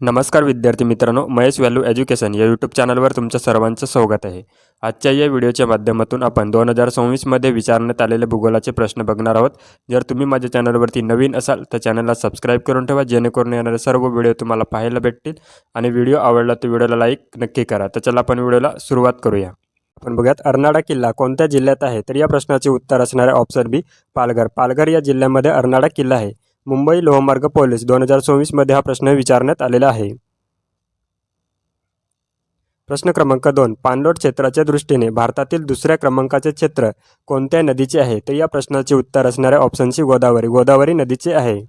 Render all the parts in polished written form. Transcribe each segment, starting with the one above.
नमस्कार विद्यार्थी मित्रांनो, महेश व्हॅल्यू एज्युकेशन या यूट्यूब चॅनलवर तुमचं सर्वांचं स्वागत आहे। आजच्या या व्हिडिओच्या माध्यमातून आपण 2024मध्ये विचारण्यात आलेले भूगोलाचे प्रश्न बघणार आहोत। जर तुम्ही माझ्या चॅनलवरती नवीन असाल तर चॅनलला सबस्क्राईब करून ठेवा, जेणेकरून येणारे सर्व व्हिडिओ तुम्हाला पाहायला भेटतील। आणि व्हिडिओ आवडला तर व्हिडिओला लाईक नक्की करा। तर चला आपण व्हिडिओला सुरुवात करूया। आपण बघूयात अर्नाळा किल्ला कोणत्या जिल्ह्यात आहे, तर या प्रश्नाचे उत्तर असणार आहे ऑप्शन बी पालघर। पालघर या जिल्ह्यामध्ये अर्नाळा किल्ला आहे। मुंबई लोहमार्ग पोलीस 2024 मध्ये हा प्रश्न विचारण्यात आलेला आहे। प्रश्न क्रमांक 2, पाणलोट क्षेत्राच्या दृष्टीने भारतातील दुसऱ्या क्रमांकाचे क्षेत्र कोणत्या नदीचे आहे, तर या प्रश्नाचे उत्तर असणार आहे ऑप्शन सी गोदावरी। गोदावरी नदीचे आहे।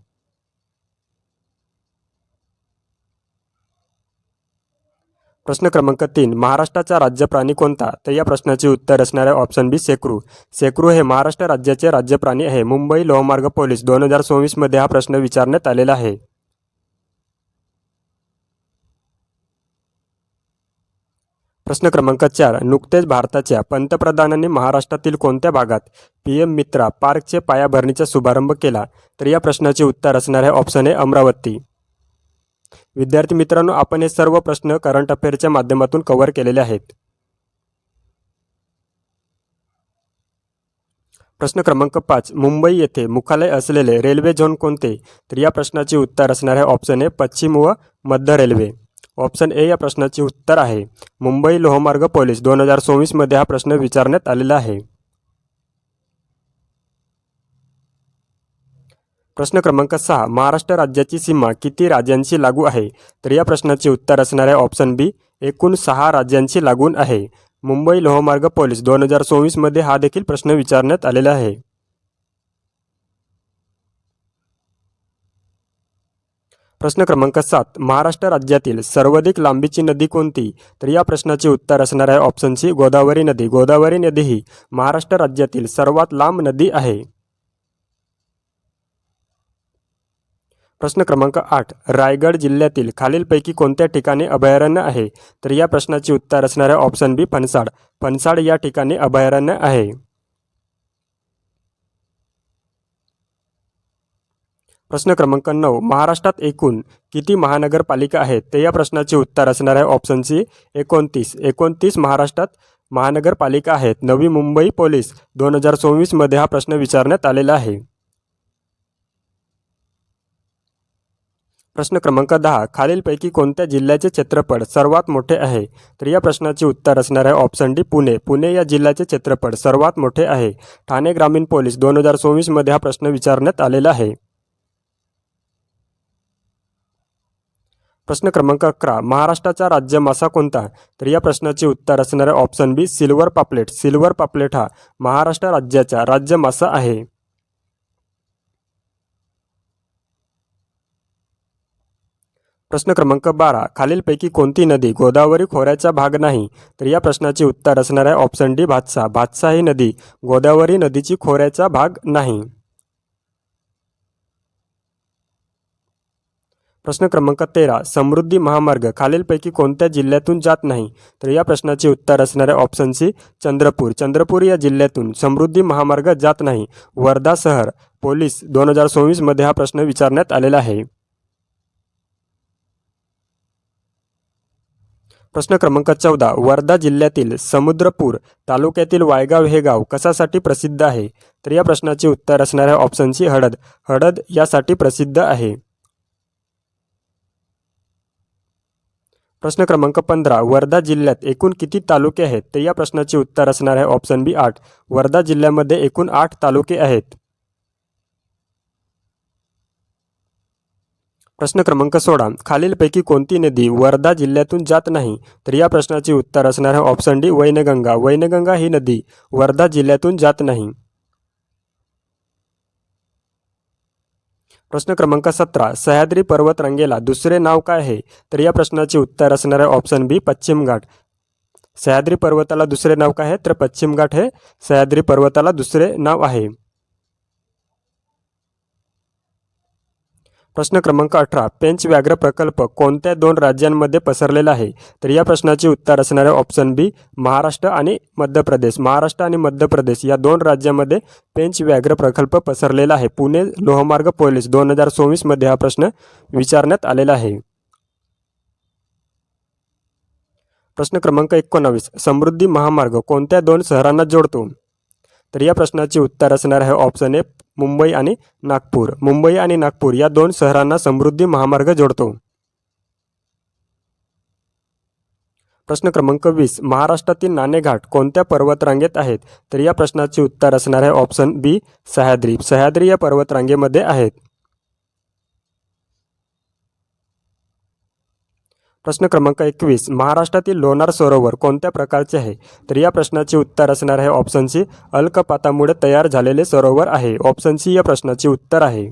प्रश्न क्रमांक 3, महाराष्ट्राचा राज्य प्राणी कोणता, तर या प्रश्नाचे उत्तर असणार आहे ऑप्शन बी शेकरू। शेकरू हे महाराष्ट्र राज्याचे राज्य प्राणी आहे। मुंबई लोहमार्ग पोलीस 2024 मध्ये हा प्रश्न विचारण्यात आलेला आहे। प्रश्न क्रमांक 4, नुकतेच भारताच्या पंतप्रधानांनी महाराष्ट्रातील कोणत्या भागात PM मित्रा पार्कचे पायाभरणीचा शुभारंभ केला, तर या प्रश्नाचे उत्तर असणार आहे ऑप्शन ए अमरावती। विद्यार्थी मित्रांनो, आपण हे सर्व प्रश्न करंट अफेअरच्या माध्यमातून कव्हर केलेले आहेत। प्रश्न क्रमांक 5, मुंबई येथे मुख्यालय असलेले रेल्वे झोन कोणते, तर या प्रश्नाचे उत्तर असणार आहे ऑप्शन ए पश्चिम व मध्य रेल्वे। ऑप्शन ए या प्रश्नाचे उत्तर आहे। मुंबई लोहमार्ग पोलीस 2024 मध्ये हा प्रश्न विचारण्यात आलेला आहे। प्रश्न क्रमांक 6, महाराष्ट्र राज्याची सीमा किती राज्यांशी लागू आहे, तर या प्रश्नाचे उत्तर असणार आहे ऑप्शन बी एकूण 6 राज्यांशी लागून आहे। मुंबई लोहमार्ग पोलीस 2024 मध्ये हा देखील प्रश्न विचारण्यात आलेला आहे। प्रश्न क्रमांक 7, महाराष्ट्र राज्यातील सर्वाधिक लांबीची नदी कोणती, तर या प्रश्नाचे उत्तर असणार आहे ऑप्शन सी गोदावरी नदी। गोदावरी नदी ही महाराष्ट्र राज्यातील सर्वात लांब नदी आहे। प्रश्न क्रमांक 8, रायगड जिल्ह्यातील खालीलपैकी कोणत्या ठिकाणी अभयारण्य आहे, तर या प्रश्नाचे उत्तर असणार आहे ऑप्शन बी फणसाड। फणसाड या ठिकाणी अभयारण्य आहे। प्रश्न क्रमांक 9, महाराष्ट्रात एकूण किती महानगरपालिका आहेत, तर या प्रश्नाचे उत्तर असणार आहे ऑप्शन सी 29। 29 महाराष्ट्रात महानगरपालिका आहेत। नवी मुंबई पोलीस 2024 मध्ये हा प्रश्न विचारण्यात आलेला आहे। प्रश्न क्रमांक 10, खालीलपैकी कोणत्या जिल्ह्याचे क्षेत्रफळ सर्वात मोठे आहे, तर या प्रश्नाचे उत्तर असणार आहे ऑप्शन डी पुणे। पुणे या जिल्ह्याचे क्षेत्रफळ सर्वात मोठे आहे। ठाणे ग्रामीण पोलीस 2024 मध्ये हा प्रश्न विचारण्यात आलेला आहे। प्रश्न क्रमांक 11, महाराष्ट्राचा राज्य मासा कोणता, तर या प्रश्नाचे उत्तर असणार आहे ऑप्शन बी सिल्वर पापलेट। सिल्वर पापलेट हा महाराष्ट्र राज्याचा राज्य मासा आहे। प्रश्न क्रमांक 12, खालीलपैकी कोणती नदी गोदावरी खोऱ्याचा भाग नाही, तर या प्रश्नाचे उत्तर असणार आहे ऑप्शन डी भातसा। भातसा ही नदी गोदावरी नदीची खोऱ्याचा भाग नाही। प्रश्न क्रमांक 13, समृद्धी महामार्ग खालीलपैकी कोणत्या जिल्ह्यातून जात नाही, तर या प्रश्नाचे उत्तर असणार आहे ऑप्शन सी चंद्रपूर। चंद्रपूर या जिल्ह्यातून समृद्धी महामार्ग जात नाही। वर्धा शहर पोलीस 2024 मध्ये हा प्रश्न विचारण्यात आलेला आहे। प्रश्न क्रमांक 14, वर्धा जिल्ह्यातील समुद्रपूर तालुक्यातील वायगाव हे गाव कशासाठी प्रसिद्ध आहे, तर या प्रश्नाचे उत्तर असणार आहे ऑप्शन सी हळद। हळद यासाठी प्रसिद्ध आहे। प्रश्न क्रमांक 15, वर्धा जिल्ह्यात एकूण किती तालुके आहेत, तर या प्रश्नाचे उत्तर असणार आहे ऑप्शन बी 8। वर्धा जिल्ह्यामध्ये एकूण 8 तालुके आहेत। प्रश्न क्रमांक 16, खालीलपैकी कोणती नदी वर्धा जिल्ह्यातून जात नाही, तर या प्रश्नाचे उत्तर असणार आहे ऑप्शन डी वैनगंगा। वैनगंगा ही नदी वर्धा जिल्ह्यातून जात नाही। प्रश्न क्रमांक 17, सह्याद्री पर्वतरांगेला दुसरे नाव काय आहे, तर या प्रश्नाचे उत्तर असणार आहे ऑप्शन बी पश्चिम घाट। सह्याद्री पर्वताला दुसरे नाव काय आहे, तर पश्चिम घाट हे सह्याद्री पर्वताला दुसरे नाव आहे। प्रश्न क्रमांक 18, पेंच व्याघ्र प्रकल्प कोणत्या 2 राज्यांमध्ये पसरलेला आहे, तर या प्रश्नाचे उत्तर असणार आहे ऑप्शन बी महाराष्ट्र आणि मध्य प्रदेश। महाराष्ट्र आणि मध्य प्रदेश या 2 राज्यांमध्ये पेंच व्याघ्र प्रकल्प पसरलेला आहे। पुणे लोहमार्ग पोलीस 2024 मध्ये हा प्रश्न विचारण्यात आलेला आहे। प्रश्न क्रमांक 19, समृद्धी महामार्ग कोणत्या दोन शहरांना जोडतो? तर या प्रश्नाचे उत्तर असणार आहे ऑप्शन ए, मुंबई आणि नागपूर. मुंबई आणि नागपूर या दोन शहरांना समृद्धी महामार्ग जोडतो. प्रश्न क्रमांक 20, महाराष्ट्रातील नाणेघाट कोणत्या पर्वतरांगेत आहेत? तर या प्रश्नाचे उत्तर असणार आहे ऑप्शन बी, सह्याद्री. सह्याद्री या पर्वतरांगेमध्ये आहेत. प्रश्न क्रमांक 21, महाराष्ट्रातील लोणार सरोवर कोणत्या प्रकारचे आहे? तर या प्रश्नाचे उत्तर असणार आहे ऑप्शन सी, अल्कपातामुळे तयार झालेले सरोवर आहे. ऑप्शन सी या प्रश्नाचे उत्तर आहे.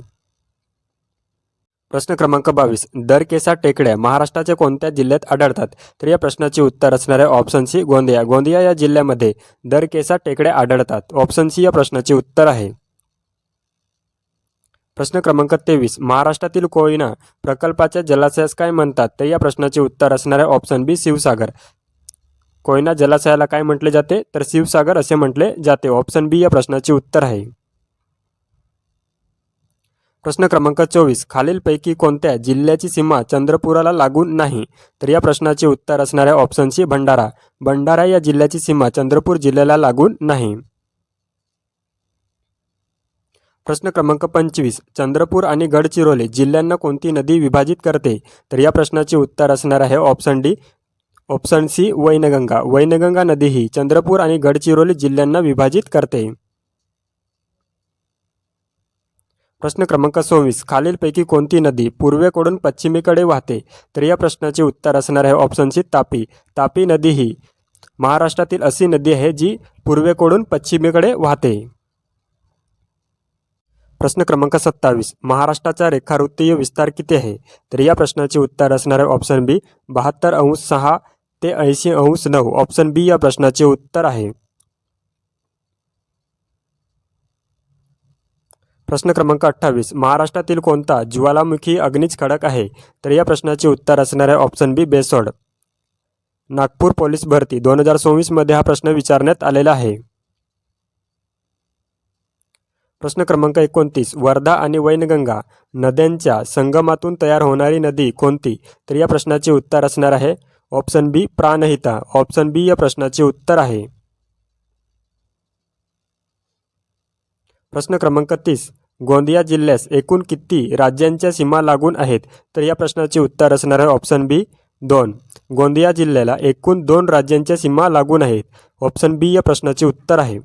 प्रश्न क्रमांक 22, दरकेसा टेकड्या महाराष्ट्राच्या कोणत्या जिल्ह्यात आढळतात? तर या प्रश्नाचे उत्तर असणार आहे ऑप्शन सी, गोंदिया. गोंदिया या जिल्ह्यामध्ये दरकेसा टेकड्या आढळतात. ऑप्शन सी या प्रश्नाचे उत्तर आहे. प्रश्न क्रमांक 23, महाराष्ट्रातील कोयना प्रकल्पाच्या जलाशयास काय म्हणतात? तर या प्रश्नाचे उत्तर असणार आहे ऑप्शन बी, शिवसागर. कोयना जलाशयाला काय म्हटले जाते? तर शिवसागर असे म्हटले जाते. ऑप्शन बी या प्रश्नाचे उत्तर आहे. प्रश्न क्रमांक 24, खालीलपैकी कोणत्या जिल्ह्याची सीमा चंद्रपुराला लागून नाही? तर या प्रश्नाचे उत्तर असणार आहे ऑप्शन सी, भंडारा. भंडारा या जिल्ह्याची सीमा चंद्रपूर जिल्ह्याला लागून नाही. प्रश्न क्रमांक 25, चंद्रपूर आणि गडचिरोली जिल्ह्यांना कोणती नदी विभाजित करते? तर या प्रश्नाचे उत्तर असणार आहे option D, option C, Wainganga. Wainganga नदी ही चंद्रपूर आणि गडचिरोली जिल्ह्यांना विभाजित करते. प्रश्न क्रमांक 26, खालीलपैकी कोणती नदी पूर्वेकडून पश्चिमेकडे वाहते? तर या प्रश्नाचे उत्तर असणार आहे ऑप्शन सी, तापी. तापी नदी ही महाराष्ट्रातील अशी नदी आहे जी पूर्वेकडून पश्चिमेकडे वाहते. प्रश्न क्रमांक 27, महाराष्ट्राचा रेखावृत्तीय विस्तार किती आहे? तर या प्रश्नाचे उत्तर असणार आहे ऑप्शन बी, 72.6 ते 80.9. ऑप्शन बी या प्रश्नाचे उत्तर आहे. प्रश्न क्रमांक 28, महाराष्ट्रातील कोणता ज्वालामुखी अग्निज खडक आहे? तर या प्रश्नाचे उत्तर असणार आहे ऑप्शन बी, बेसोड. नागपूर पोलीस भरती 2024 मध्ये हा प्रश्न विचारण्यात आलेला आहे. प्रश्न क्रमांक 29, वर्धा आणि वैनगंगा नद्यांच्या संगमातून तयार होणारी नदी कोणती? तर या प्रश्नाचे उत्तर असणार आहे ऑप्शन बी, प्राणहिता. ऑप्शन बी या प्रश्नाचे उत्तर आहे. प्रश्न क्रमांक 30, गोंदिया जिल्ह्यास एकूण किती राज्यांच्या सीमा लागून आहेत? तर या प्रश्नाचे उत्तर असणार आहे ऑप्शन बी, 2. गोंदिया जिल्ह्याला एकूण 2 राज्यांच्या सीमा लागून आहेत. ऑप्शन बी या प्रश्नाचे उत्तर आहे.